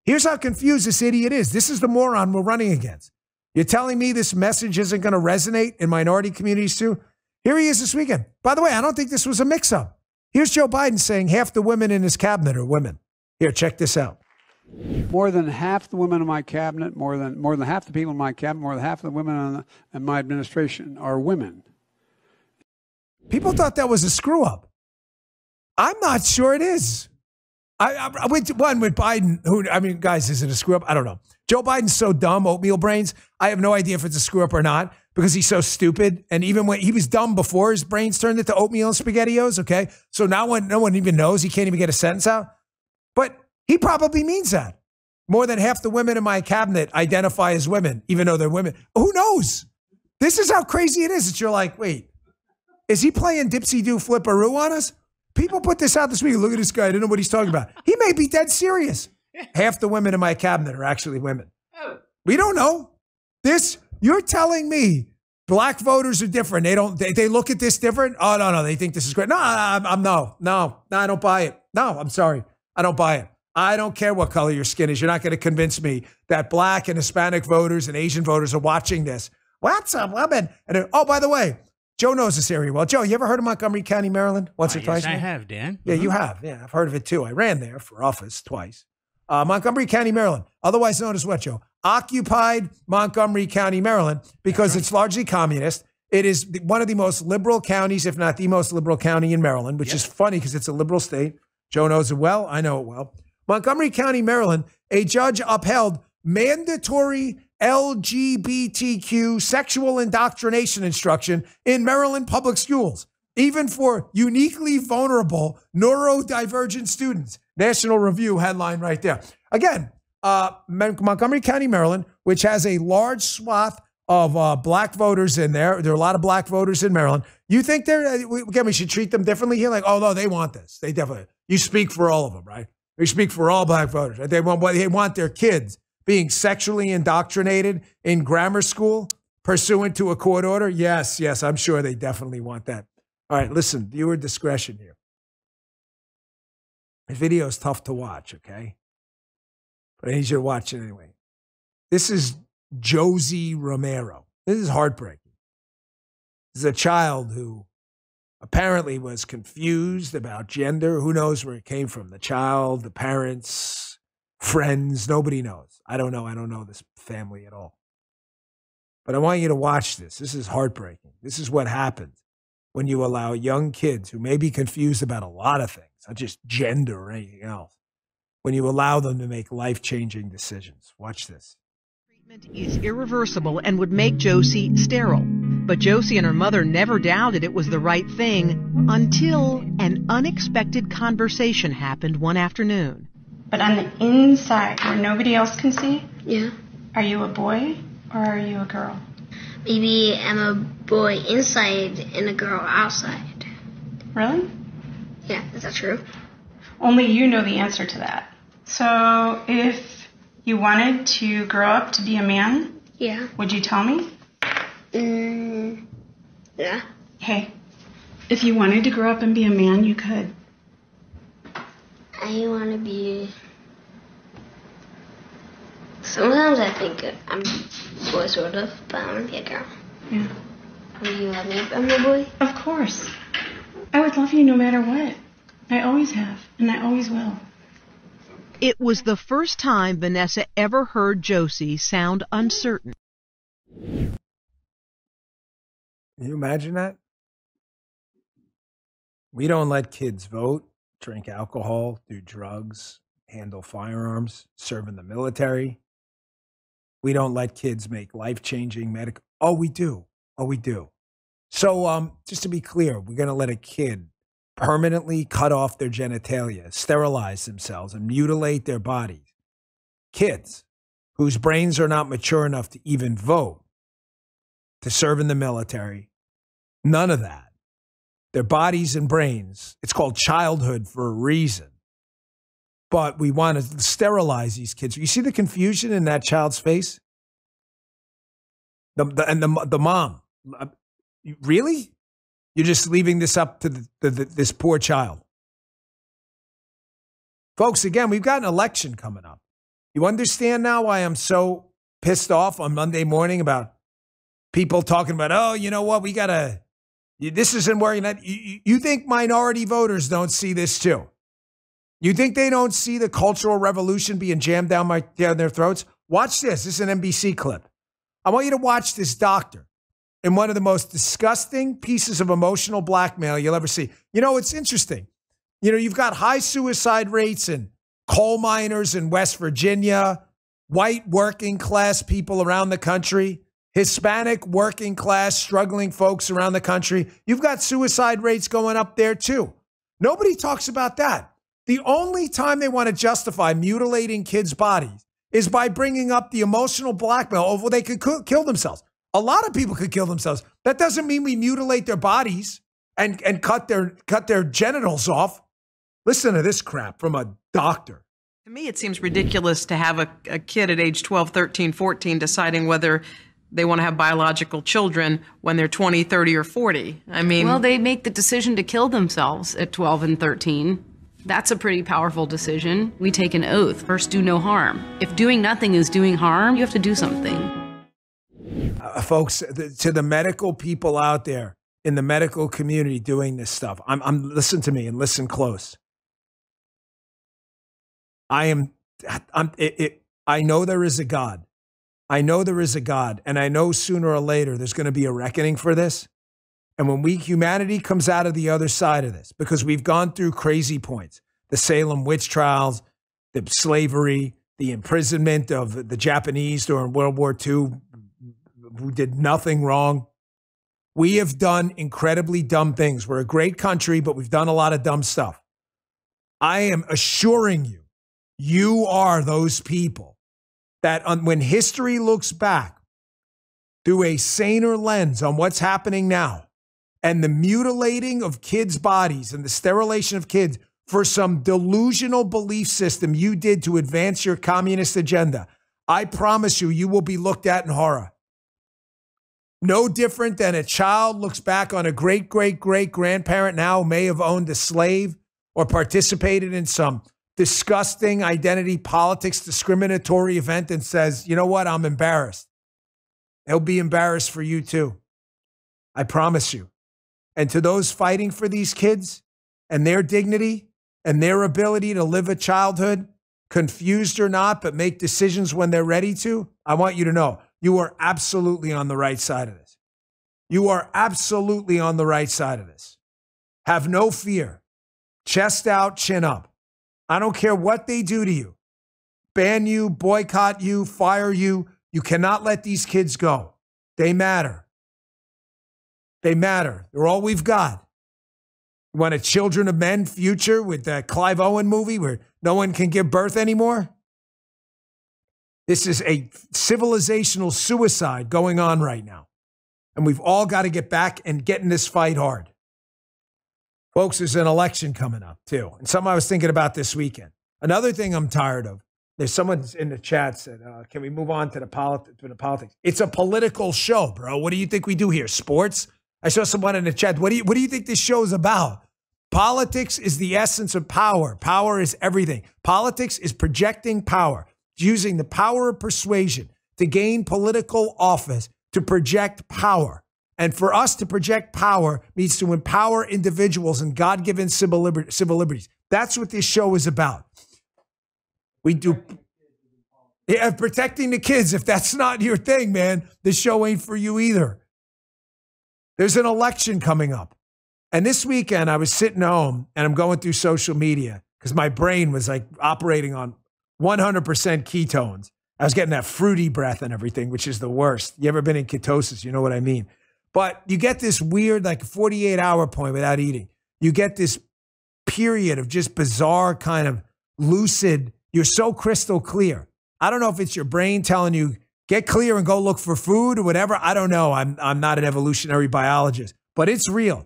Here's how confused this idiot is. This is the moron we're running against. You're telling me this message isn't going to resonate in minority communities too? Here he is this weekend. By the way, I don't think this was a mix-up. Here's Joe Biden saying half the women in his cabinet are women. Here, check this out. More than half the women in my cabinet, more than half the people in my cabinet, more than half of the women in my administration are women. People thought that was a screw-up. I'm not sure it is. I went one with Biden, guys, is it a screw-up? I don't know. Joe Biden's so dumb, oatmeal brains. I have no idea if it's a screw-up or not because he's so stupid. And even when he was dumb before his brains turned into oatmeal and SpaghettiOs, okay? So now no one even knows. He can't even get a sentence out. But he probably means that. More than half the women in my cabinet identify as women, even though they're women. Who knows? This is how crazy it is that you're like, wait, is he playing dipsy-do flipperoo on us? People put this out this week. Look at this guy. I don't know what he's talking about. He may be dead serious. Half the women in my cabinet are actually women. We don't know. You're telling me Black voters are different. They look at this different. Oh, no. They think this is great. No, I don't buy it. No, I'm sorry. I don't buy it. I don't care what color your skin is. You're not going to convince me that Black and Hispanic voters and Asian voters are watching this. What's up, woman? And oh, by the way, Joe knows this area well. Joe, you ever heard of Montgomery County, Maryland? Once or twice? Yes, I have, Dan. Yeah, you have. Yeah, I've heard of it too. I ran there for office twice. Montgomery County, Maryland, otherwise known as what, Joe? Occupied Montgomery County, Maryland, because it's largely communist. It is one of the most liberal counties, if not the most liberal county in Maryland, which is funny because it's a liberal state. Joe knows it well. I know it well. Montgomery County, Maryland, a judge upheld mandatory LGBTQ sexual indoctrination instruction in Maryland public schools, even for uniquely vulnerable neurodivergent students. National Review headline right there. Again, Montgomery County, Maryland, which has a large swath of Black voters in there. There are a lot of Black voters in Maryland. You think we should treat them differently here? Like, oh, no, they want this. They definitely, you speak for all of them, right? You speak for all Black voters. They want their kids being sexually indoctrinated in grammar school pursuant to a court order? Yes, I'm sure they definitely want that. All right, listen, viewer discretion here. This video is tough to watch, okay? But I need you to watch it anyway. This is Josie Romero. This is heartbreaking. This is a child who apparently was confused about gender. Who knows where it came from? The child, the parents, friends, nobody knows. I don't know this family at all. But I want you to watch this. This is heartbreaking. This is what happens when you allow young kids who may be confused about a lot of things, not just gender or anything else, when you allow them to make life-changing decisions. Watch this. Treatment is irreversible and would make Josie sterile. But Josie and her mother never doubted it was the right thing until an unexpected conversation happened one afternoon. But on the inside, where nobody else can see? Yeah. Are you a boy or are you a girl? Maybe I'm a boy inside and a girl outside. Really? Yeah, is that true? Only you know the answer to that. So if you wanted to grow up to be a man, yeah, would you tell me? Yeah. Hey, if you wanted to grow up and be a man, you could. I want to be... Sometimes I think I'm a boy, sort of, but I want to be a girl. Yeah. Will you let me be a boy? Of course. I would love you no matter what. I always have, and I always will. It was the first time Vanessa ever heard Josie sound uncertain. Can you imagine that? We don't let kids vote, drink alcohol, do drugs, handle firearms, serve in the military. We don't let kids make life-changing medical... Oh, we do. Oh, we do. So just to be clear, we're going to let a kid permanently cut off their genitalia, sterilize themselves, and mutilate their bodies. Kids whose brains are not mature enough to even vote, to serve in the military. None of that. Their bodies and brains, it's called childhood for a reason. But we want to sterilize these kids. You see the confusion in that child's face? The mom. Really? You're just leaving this up to this poor child. Folks, again, we've got an election coming up. You understand now why I'm so pissed off on Monday morning about people talking about, oh, you know what, this isn't working. You think minority voters don't see this too? You think they don't see the Cultural Revolution being jammed down their throats? Watch this. This is an NBC clip. I want you to watch this doctor in one of the most disgusting pieces of emotional blackmail you'll ever see. You know, it's interesting. You know, you've got high suicide rates in coal miners in West Virginia, white working class people around the country, Hispanic working class struggling folks around the country. You've got suicide rates going up there too. Nobody talks about that. The only time they want to justify mutilating kids' bodies is by bringing up the emotional blackmail of, well, they could kill themselves. A lot of people could kill themselves. That doesn't mean we mutilate their bodies and cut their genitals off. Listen to this crap from a doctor. To me, it seems ridiculous to have a kid at age 12, 13, 14 deciding whether they want to have biological children when they're 20, 30, or 40. I mean... Well, they make the decision to kill themselves at 12 and 13. That's a pretty powerful decision. We take an oath. First, do no harm. If doing nothing is doing harm, you have to do something. Folks, to the medical people out there in the medical community doing this stuff, listen to me and listen close. I know there is a God. I know there is a God, and I know sooner or later there's going to be a reckoning for this. And when humanity comes out of the other side of this, because we've gone through crazy points, the Salem witch trials, the slavery, the imprisonment of the Japanese during World War II, who did nothing wrong. We have done incredibly dumb things. We're a great country, but we've done a lot of dumb stuff. I am assuring you, you are those people that when history looks back through a saner lens on what's happening now, and the mutilating of kids' bodies and the sterilization of kids for some delusional belief system you did to advance your communist agenda, I promise you, you will be looked at in horror. No different than a child looks back on a great-great-great-grandparent now who may have owned a slave or participated in some disgusting identity politics discriminatory event and says, you know what, I'm embarrassed. They'll be embarrassed for you too. I promise you. And to those fighting for these kids and their dignity and their ability to live a childhood, confused or not, but make decisions when they're ready to, I want you to know you are absolutely on the right side of this. You are absolutely on the right side of this. Have no fear. Chest out, chin up. I don't care what they do to you. Ban you, boycott you, fire you. You cannot let these kids go. They matter. They matter. They're all we've got. You want a Children of Men future with that Clive Owen movie where no one can give birth anymore? This is a civilizational suicide going on right now. And we've all got to get back and get in this fight hard. Folks, there's an election coming up too. And something I was thinking about this weekend. Another thing I'm tired of. There's someone in the chat said, can we move on to the politics? It's a political show, bro. What do you think we do here? Sports? I saw someone in the chat. What do you think this show is about? Politics is the essence of power. Power is everything. Politics is projecting power, using the power of persuasion to gain political office, to project power. And for us to project power means to empower individuals and God-given civil liberties. That's what this show is about. We do. Yeah, protecting the kids. If that's not your thing, man, this show ain't for you either. There's an election coming up. And this weekend, I was sitting home and I'm going through social media because my brain was like operating on 100% ketones. I was getting that fruity breath and everything, which is the worst. You ever been in ketosis? You know what I mean. But you get this weird, like 48-hour point without eating. You get this period of just bizarre kind of lucid. You're so crystal clear. I don't know if it's your brain telling you, get clear and go look for food or whatever. I don't know. I'm not an evolutionary biologist, but it's real.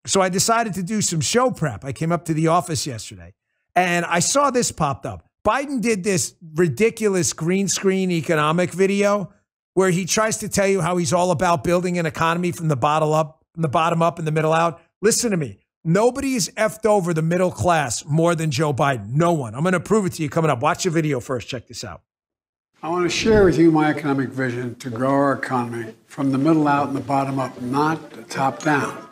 So I decided to do some show prep. I came up to the office yesterday and I saw this popped up. Biden did this ridiculous green screen economic video where he tries to tell you how he's all about building an economy from the bottom up and the middle out. Listen to me. Nobody has effed over the middle class more than Joe Biden. No one. I'm going to prove it to you coming up. Watch the video first. Check this out. I want to share with you my economic vision to grow our economy from the middle out and the bottom up, not the top down.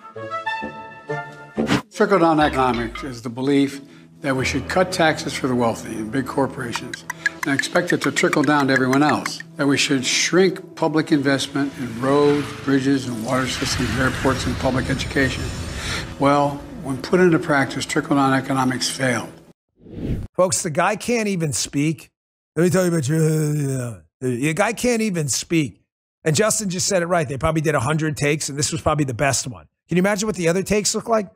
Trickle-down economics is the belief that we should cut taxes for the wealthy and big corporations and expect it to trickle down to everyone else, that we should shrink public investment in roads, bridges, and water systems, airports, and public education. Well, when put into practice, trickle-down economics failed. Folks, the guy can't even speak. Let me tell you about you. The guy can't even speak. And Justin just said it right. They probably did 100 takes, and this was probably the best one. Can you imagine what the other takes look like?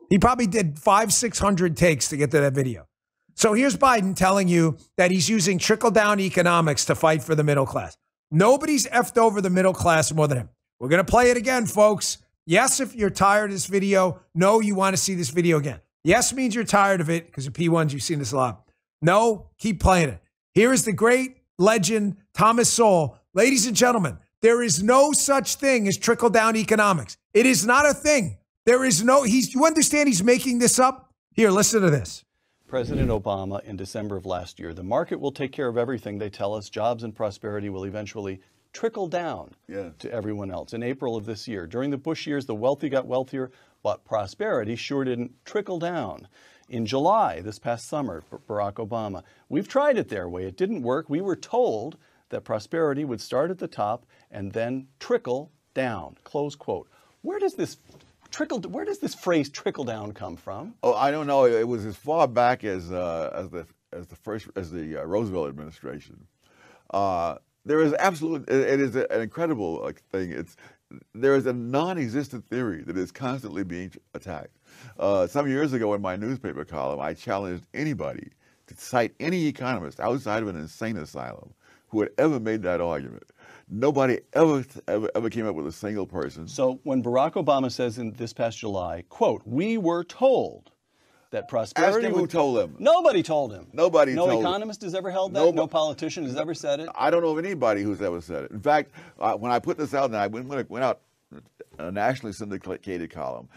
He probably did 500-600 takes to get to that video. So here's Biden telling you that he's using trickle-down economics to fight for the middle class. Nobody's effed over the middle class more than him. We're going to play it again, folks. Yes, if you're tired of this video. No, you want to see this video again. Yes means you're tired of it because of P1s, you've seen this a lot. No, keep playing it. Here is the great legend, Thomas Sowell. Ladies and gentlemen, there is no such thing as trickle-down economics. It is not a thing. There is no, you understand he's making this up? Here, listen to this. President Obama in December of last year, the market will take care of everything. They tell us jobs and prosperity will eventually trickle down to everyone else. In April of this year, during the Bush years, the wealthy got wealthier, but prosperity sure didn't trickle down. In July, this past summer, Barack Obama, we've tried it their way. It didn't work. We were told that prosperity would start at the top and then trickle down, close quote. Where does this phrase trickle down come from? Oh, I don't know. It was as far back as the Roosevelt administration. There is absolutely, it is an incredible thing. There is a non-existent theory that is constantly being attacked. Some years ago in my newspaper column, I challenged anybody to cite any economist outside of an insane asylum who had ever made that argument. Nobody ever came up with a single person. So when Barack Obama says in this past July, quote, we were told that prosperity. Ask him who told him. Nobody told him. Nobody told him. No economist has ever held that. No politician has ever said it. I don't know of anybody who's ever said it. In fact, when I put this out, and I went out a nationally syndicated column,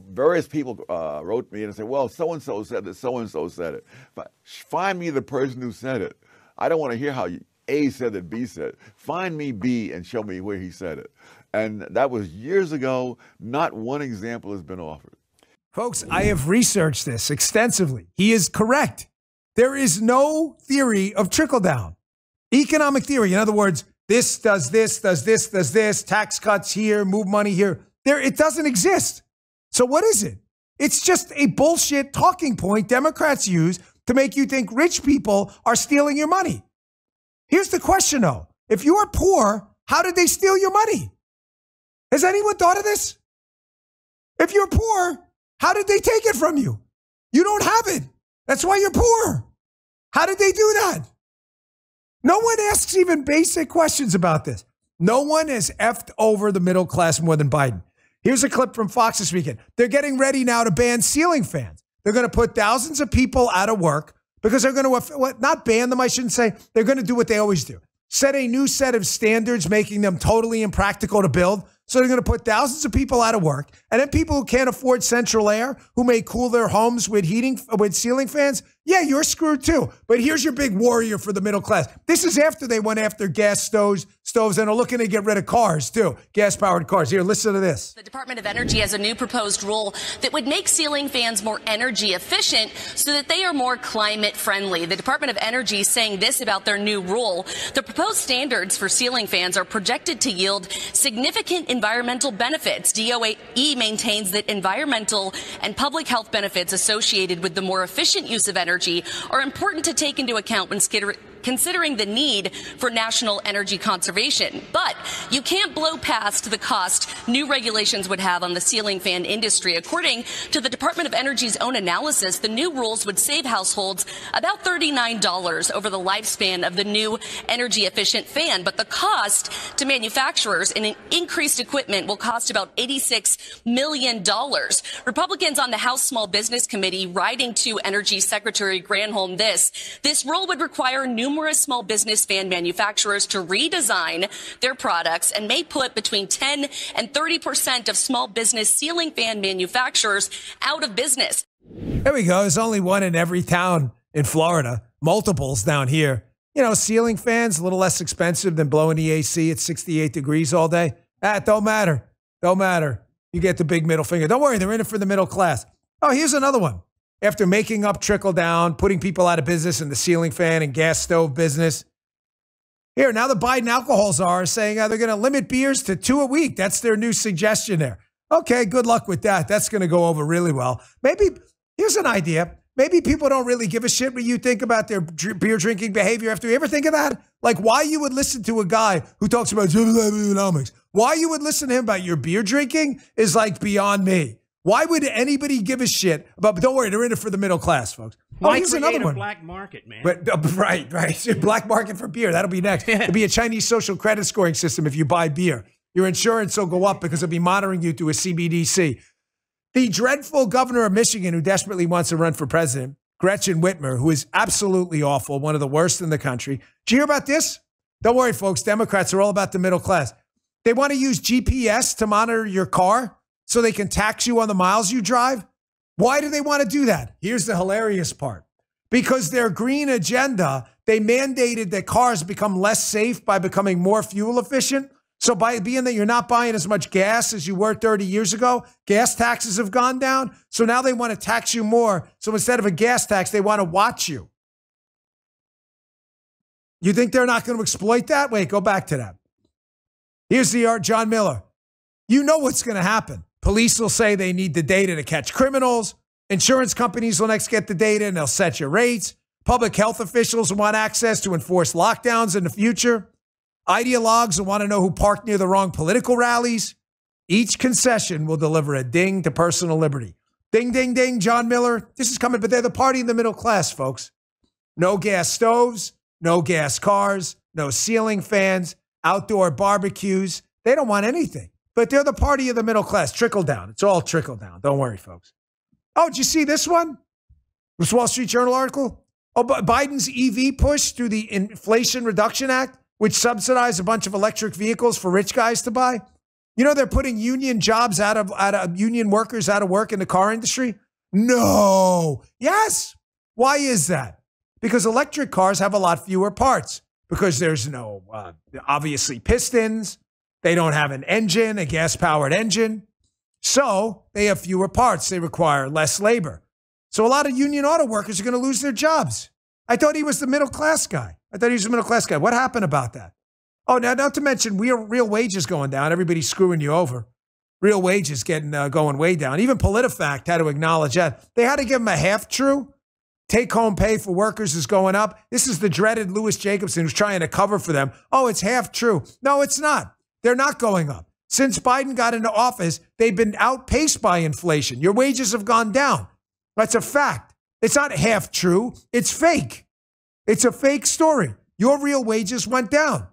various people wrote me and said, well, so-and-so said this, so-and-so said it. But find me the person who said it. I don't want to hear how A said that B said it. Find me B and show me where he said it. And that was years ago. Not one example has been offered. Folks, I have researched this extensively. He is correct. There is no theory of trickle-down. Economic theory, in other words, this does this, does this, does this, tax cuts here, move money here. It doesn't exist. So what is it? It's just a bullshit talking point Democrats use to make you think rich people are stealing your money. Here's the question, though. If you are poor, how did they steal your money? Has anyone thought of this? If you're poor, how did they take it from you? You don't have it. That's why you're poor. How did they do that? No one asks even basic questions about this. No one has effed over the middle class more than Biden. Here's a clip from Fox this weekend. They're getting ready now to ban ceiling fans. They're going to put thousands of people out of work because they're going to, not ban them, I shouldn't say. They're going to do what they always do. Set a new set of standards, making them totally impractical to build. So they're going to put thousands of people out of work. And then people who can't afford central air, who may cool their homes with ceiling fans, yeah, you're screwed too. But here's your big warrior for the middle class. This is after they went after gas stoves, and are looking to get rid of cars too, gas-powered cars. Here, listen to this. The Department of Energy has a new proposed rule that would make ceiling fans more energy efficient so that they are more climate friendly. The Department of Energy is saying this about their new rule. The proposed standards for ceiling fans are projected to yield significant environmental benefits. DOE maintains that environmental and public health benefits associated with the more efficient use of energy are important to take into account when considering the need for national energy conservation. But you can't blow past the cost new regulations would have on the ceiling fan industry. According to the Department of Energy's own analysis, the new rules would save households about $39 over the lifespan of the new energy efficient fan. But the cost to manufacturers in increased equipment will cost about $86 million. Republicans on the House Small Business Committee writing to Energy Secretary Granholm this rule would require numerous small business fan manufacturers to redesign their products and may put between 10 and 30% of small business ceiling fan manufacturers out of business. There we go. There's only one in every town in Florida, multiples down here. You know, ceiling fans, a little less expensive than blowing the AC at 68 degrees all day. Don't matter. Don't matter. You get the big middle finger. Don't worry, they're in it for the middle class. Oh, here's another one. After making up trickle down, putting people out of business in the ceiling fan and gas stove business. Here, now the Biden alcohol czar is saying they're going to limit beers to 2 a week. That's their new suggestion there. Okay, good luck with that. That's going to go over really well. Maybe, here's an idea. Maybe people don't really give a shit what you think about their beer drinking behavior after. You ever think of that? Like why you would listen to a guy who talks about economics. Why you would listen to him about your beer drinking is like beyond me. Why would anybody give a shit about, but don't worry, they're in it for the middle class, folks. Why here's another one. Black market, man. But, right. Black market for beer. That'll be next. It'll be a Chinese social credit scoring system if you buy beer. Your insurance will go up because it'll be monitoring you through a CBDC. The dreadful governor of Michigan who desperately wants to run for president, Gretchen Whitmer, who is absolutely awful, one of the worst in the country. Did you hear about this? Don't worry, folks. Democrats are all about the middle class. They want to use GPS to monitor your car so they can tax you on the miles you drive. Why do they want to do that? Here's the hilarious part. Because their green agenda, they mandated that cars become less safe by becoming more fuel efficient. So by being that you're not buying as much gas as you were 30 years ago, gas taxes have gone down. So now they want to tax you more. So instead of a gas tax, they want to watch you. You think they're not going to exploit that? Wait, go back to that. Here's the John Miller. You know what's going to happen. Police will say they need the data to catch criminals. Insurance companies will next get the data and they'll set your rates. Public health officials will want access to enforce lockdowns in the future. Ideologues will want to know who parked near the wrong political rallies. Each concession will deliver a ding to personal liberty. Ding, ding, ding, John Miller. This is coming, but they're the party in the middle class, folks. No gas stoves, no gas cars, no ceiling fans, outdoor barbecues. They don't want anything. But they're the party of the middle class. Trickle down. It's all trickle down. Don't worry, folks. Oh, did you see this one? This Wall Street Journal article? Oh, Biden's EV push through the Inflation Reduction Act, which subsidized a bunch of electric vehicles for rich guys to buy. You know, they're putting union jobs out of union workers out of work in the car industry. No. Yes. Why is that? Because electric cars have a lot fewer parts because there's no, obviously, pistons. They don't have an engine, a gas-powered engine. So they have fewer parts. They require less labor. So a lot of union auto workers are going to lose their jobs. I thought he was the middle-class guy. What happened about that? Oh, now, not to mention real wages going down. Everybody's screwing you over. Real wages going way down. Even PolitiFact had to acknowledge that. They had to give them a half-true. Take-home pay for workers is going up. This is the dreaded Louis Jacobson who's trying to cover for them. Oh, it's half true. No, it's not. They're not going up. Since Biden got into office, they've been outpaced by inflation. Your wages have gone down. That's a fact. It's not half true. It's fake. It's a fake story. Your real wages went down.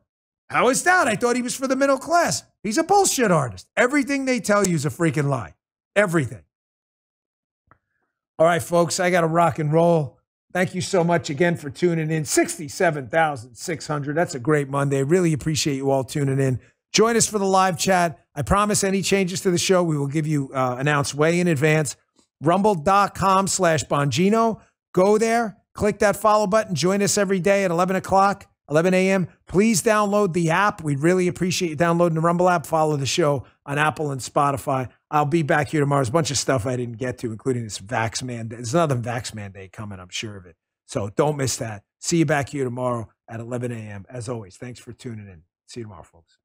How is that? I thought he was for the middle class. He's a bullshit artist. Everything they tell you is a freaking lie. Everything. All right, folks, I got to rock and roll. Thank you so much again for tuning in. 67,600. That's a great Monday. Really appreciate you all tuning in. Join us for the live chat. I promise any changes to the show, we will give you announced way in advance. Rumble.com/Bongino. Go there, click that follow button. Join us every day at 11 a.m. Please download the app. We'd really appreciate you downloading the Rumble app. Follow the show on Apple and Spotify. I'll be back here tomorrow. There's a bunch of stuff I didn't get to, including this Vax Mandate. There's another Vax Mandate coming, I'm sure of it. So don't miss that. See you back here tomorrow at 11 a.m. As always, thanks for tuning in. See you tomorrow, folks.